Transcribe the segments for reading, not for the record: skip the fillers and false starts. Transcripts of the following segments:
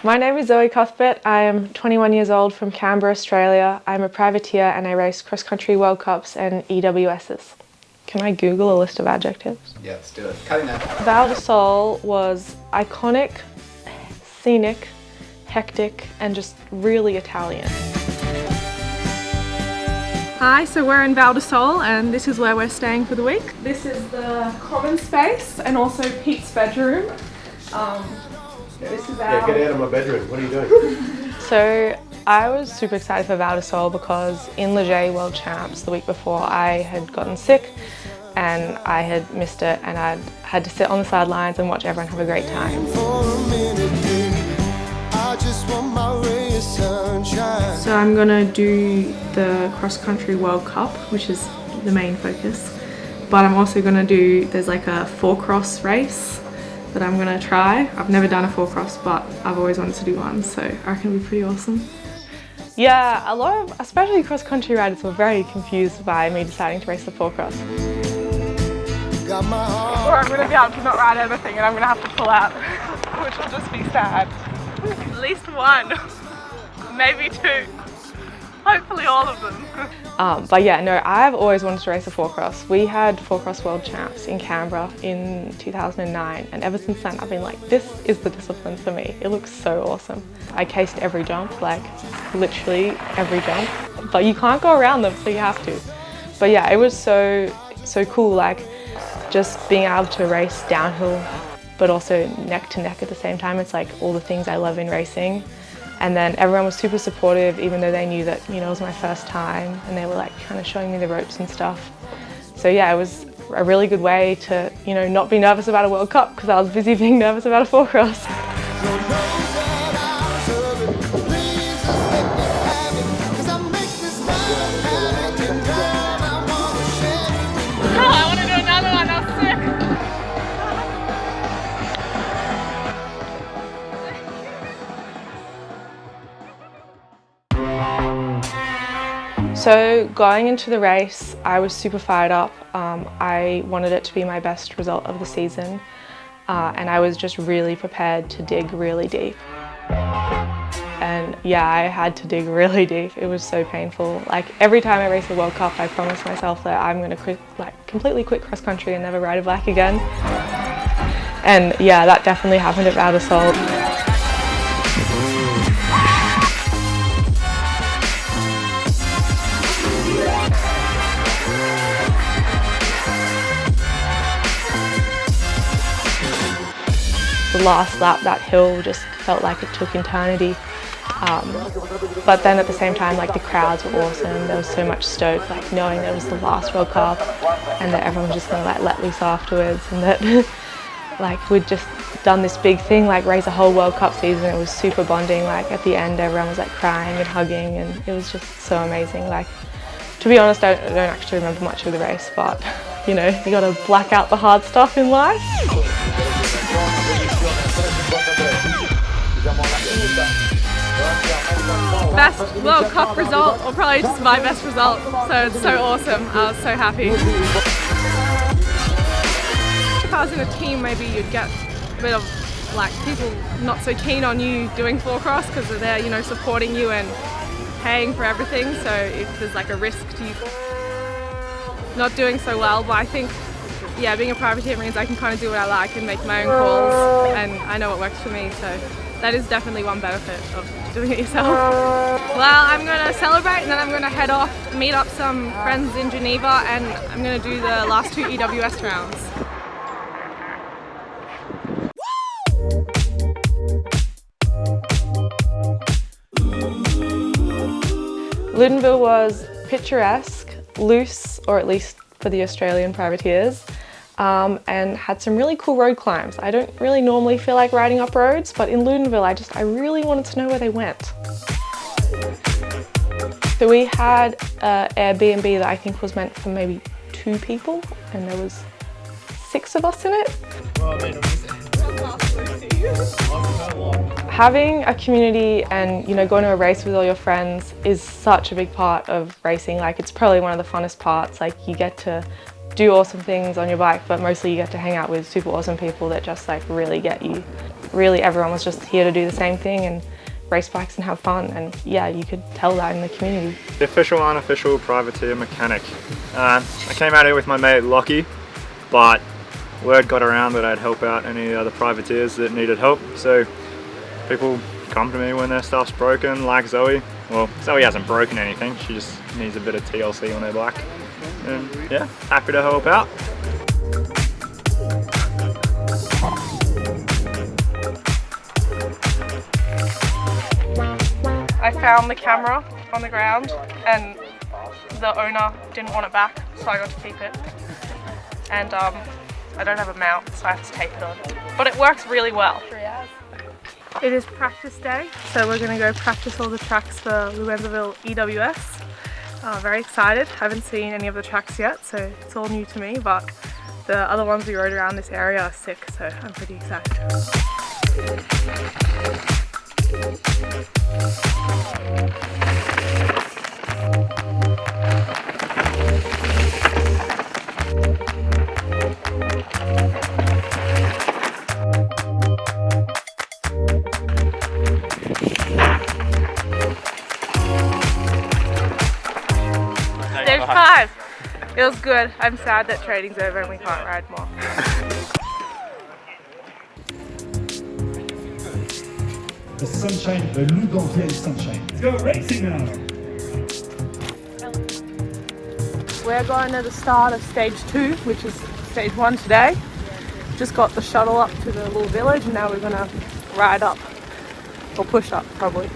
My name is Zoe Cuthbert. I am 21 years old from Canberra, Australia. I'm a privateer and I race cross-country World Cups and EWSs. Can I Google a list of adjectives? Yeah, let's do it. Cutting that. Val di Sole was iconic, scenic, hectic, and just really Italian. Hi, so we're in Val di Sole and this is where we're staying for the week. This is the common space and also Pete's bedroom. This is Yeah, get out of my bedroom. What are you doing? So I was super excited for Val di Sole because in Leger World Champs the week before I had gotten sick and I had missed it and I'd had to sit on the sidelines and watch everyone have a great time. So I'm gonna do the cross-country World Cup, which is the main focus, but I'm also gonna do, there's like a 4-cross race that I'm gonna try. I've never done a 4-cross, but I've always wanted to do one, so I reckon it'll be pretty awesome. Yeah, a lot of, especially cross-country riders, were very confused by me deciding to race the 4-cross. Or I'm gonna be able to not ride everything and I'm gonna have to pull out, which will just be sad. At least one, maybe 2, hopefully all of them. But yeah, no, I've always wanted to race a 4-cross. We had 4-cross World Champs in Canberra in 2009 and ever since then I've been like, this is the discipline for me. It looks so awesome. I cased every jump, like literally every jump, but you can't go around them so you have to. But yeah, it was so cool, like just being able to race downhill but also neck to neck at the same time. It's like all the things I love in racing. And then everyone was super supportive, even though they knew that, you know, it was my first time and they were like kind of showing me the ropes and stuff. So yeah, it was a really good way to, you know, not be nervous about a World Cup because I was busy being nervous about a 4-cross. So going into the race, I was super fired up. I wanted it to be my best result of the season and I was just really prepared to dig really deep. And yeah, I had to dig really deep. It was so painful. Like every time I race a World Cup, I promise myself that I'm gonna completely quit cross country and never ride a bike again. And yeah, that definitely happened at Val di Sole. The last lap, that hill just felt like it took eternity. But then at the same time, like the crowds were awesome. There was so much stoke, like knowing that it was the last World Cup and that everyone was just gonna like let loose afterwards and that like we'd just done this big thing, like race a whole World Cup season. It was super bonding. Like at the end, everyone was like crying and hugging and it was just so amazing. Like, to be honest, I don't actually remember much of the race, but you know, you gotta black out the hard stuff in life. Best World Cup result, or probably just my best result, so it's so awesome. I was so happy. If I was in a team, maybe you'd get a bit of like people not so keen on you doing 4-cross because they're there, you know, supporting you and paying for everything, so if there's like a risk to you not doing so well, but I think yeah, being a privateer means I can kind of do what I like and make my own calls and I know what works for me, so that is definitely one benefit of doing it yourself. Well, I'm going to celebrate and then I'm going to head off, meet up some friends in Geneva and I'm going to do the last 2 EWS rounds. Ludenville was picturesque, loose, or at least for the Australian privateers, and had some really cool road climbs. I don't really normally feel like riding up roads, but in Ludenville I really wanted to know where they went. So we had an Airbnb that I think was meant for maybe 2 people, and there was 6 of us in it. Having a community and, you know, going to a race with all your friends is such a big part of racing. Like, it's probably one of the funnest parts. Like, you get to do awesome things on your bike, but mostly you get to hang out with super awesome people that just like really get you. Really everyone was just here to do the same thing and race bikes and have fun, and yeah, you could tell that in the community. The official unofficial privateer mechanic. I came out here with my mate Lockie, but word got around that I'd help out any other privateers that needed help, so people come to me when their stuff's broken, like Zoe. Well, Zoe hasn't broken anything, she just needs a bit of TLC on her bike. And yeah, happy to help out. I found the camera on the ground and the owner didn't want it back, so I got to keep it. And I don't have a mount, so I have to tape it on. But it works really well. It is practice day, so we're going to go practice all the tracks for Louisville EWS. Very excited. Haven't seen any of the tracks yet, so it's all new to me, but the other ones we rode around this area are sick, so I'm pretty excited. Stage 5. It was good. I'm sad that training's over and we can't ride more. The sunshine, the Louisville sunshine. Let's go racing now. We're going to the start of stage 2, which is stage 1 today. Just got the shuttle up to the little village and now we're going to ride up, or push up probably.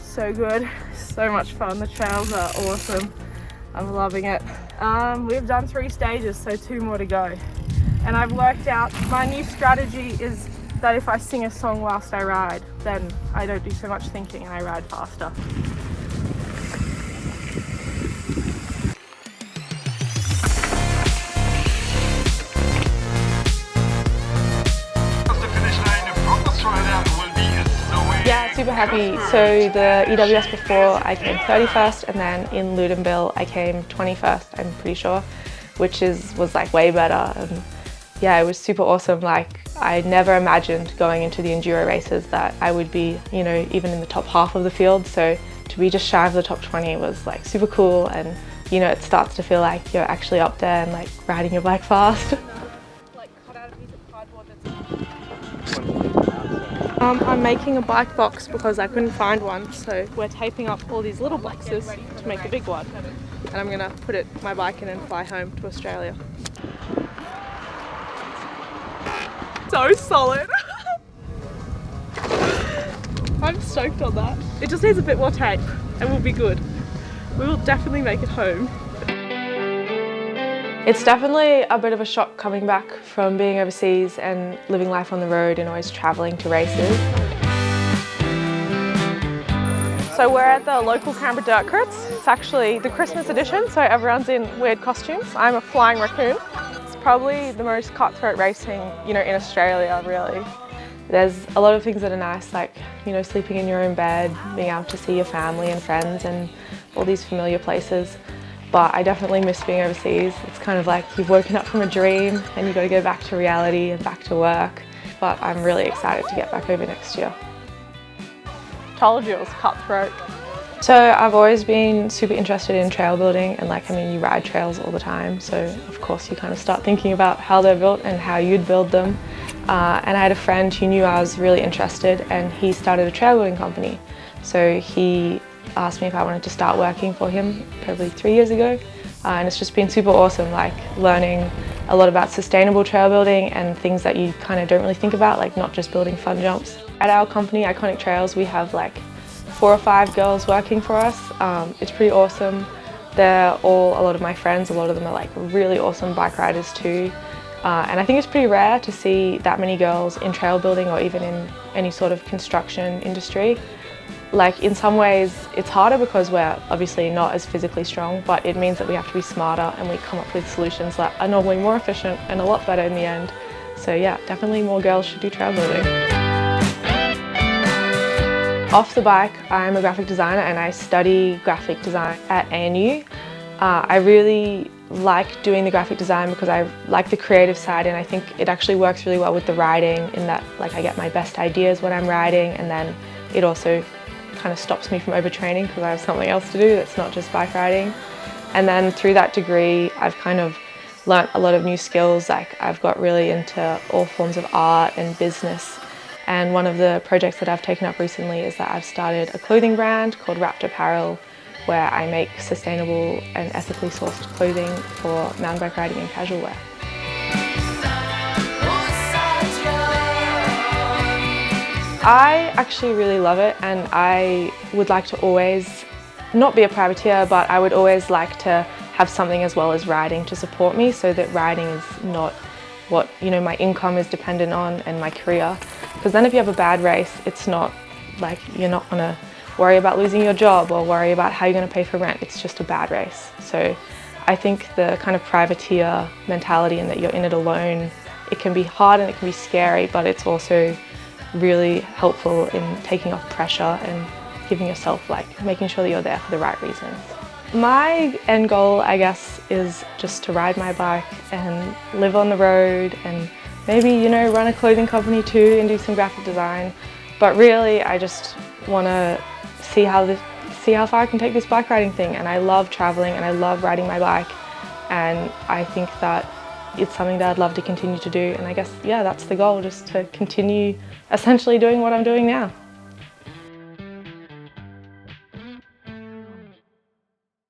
So good, so much fun. The trails are awesome. I'm loving it. We've done 3 stages, so 2 more to go. And I've worked out my new strategy is that if I sing a song whilst I ride, then I don't do so much thinking and I ride faster. Yeah, super happy. So the EWS before I came 31st, and then in Ludenville I came 21st, I'm pretty sure, which was like way better. And yeah, it was super awesome. Like I never imagined going into the enduro races that I would be, you know, even in the top half of the field. So to be just shy of the top 20 was like super cool, and you know, it starts to feel like you're actually up there and like riding your bike fast. I'm making a bike box because I couldn't find one, so we're taping up all these little boxes to make a big one. And I'm gonna put my bike in and fly home to Australia. So solid! I'm stoked on that. It just needs a bit more tape and we'll be good. We will definitely make it home. It's definitely a bit of a shock coming back from being overseas and living life on the road and always travelling to races. So we're at the local Canberra Dirt Crits. It's actually the Christmas edition, so everyone's in weird costumes. I'm a flying raccoon. It's probably the most cutthroat racing, you know, in Australia, really. There's a lot of things that are nice, like, you know, sleeping in your own bed, being able to see your family and friends and all these familiar places. But I definitely miss being overseas. It's kind of like you've woken up from a dream and you've got to go back to reality and back to work. But I'm really excited to get back over next year. Told you it was cutthroat. So I've always been super interested in trail building, and like, I mean, you ride trails all the time. So of course you kind of start thinking about how they're built and how you'd build them. And I had a friend who knew I was really interested, and he started a trail building company. So he asked me if I wanted to start working for him probably 3 years ago, and it's just been super awesome, like learning a lot about sustainable trail building and things that you kind of don't really think about, like not just building fun jumps. At our company, Iconic Trails, we have like 4 or 5 girls working for us. It's pretty awesome. They're all a lot of my friends. A lot of them are like really awesome bike riders too. And I think it's pretty rare to see that many girls in trail building or even in any sort of construction industry. Like in some ways it's harder because we're obviously not as physically strong, but it means that we have to be smarter and we come up with solutions that are normally more efficient and a lot better in the end. So yeah, definitely more girls should do trailblowing. Off the bike, I'm a graphic designer and I study graphic design at ANU. I really like doing the graphic design because I like the creative side, and I think it actually works really well with the writing in that like I get my best ideas when I'm writing, and then it also kind of stops me from overtraining because I have something else to do that's not just bike riding. And then through that degree I've kind of learnt a lot of new skills. Like I've got really into all forms of art and business, and one of the projects that I've taken up recently is that I've started a clothing brand called Wrapped Apparel, where I make sustainable and ethically sourced clothing for mountain bike riding and casual wear. I actually really love it, and I would like to always not be a privateer, but I would always like to have something as well as riding to support me, so that riding is not what my income is dependent on and my career. Because then if you have a bad race, it's not like you're not going to worry about losing your job or worry about how you're going to pay for rent. It's just a bad race. So I think the kind of privateer mentality and that you're in it alone, it can be hard and it can be scary, but it's also really helpful in taking off pressure and giving yourself, like, making sure that you're there for the right reasons. My end goal, I guess, is just to ride my bike and live on the road and maybe, run a clothing company too and do some graphic design. But really, I just want to see how far I can take this bike riding thing. And I love traveling and I love riding my bike. And I think that it's something that I'd love to continue to do. And I guess, yeah, that's the goal, just to continue essentially doing what I'm doing now.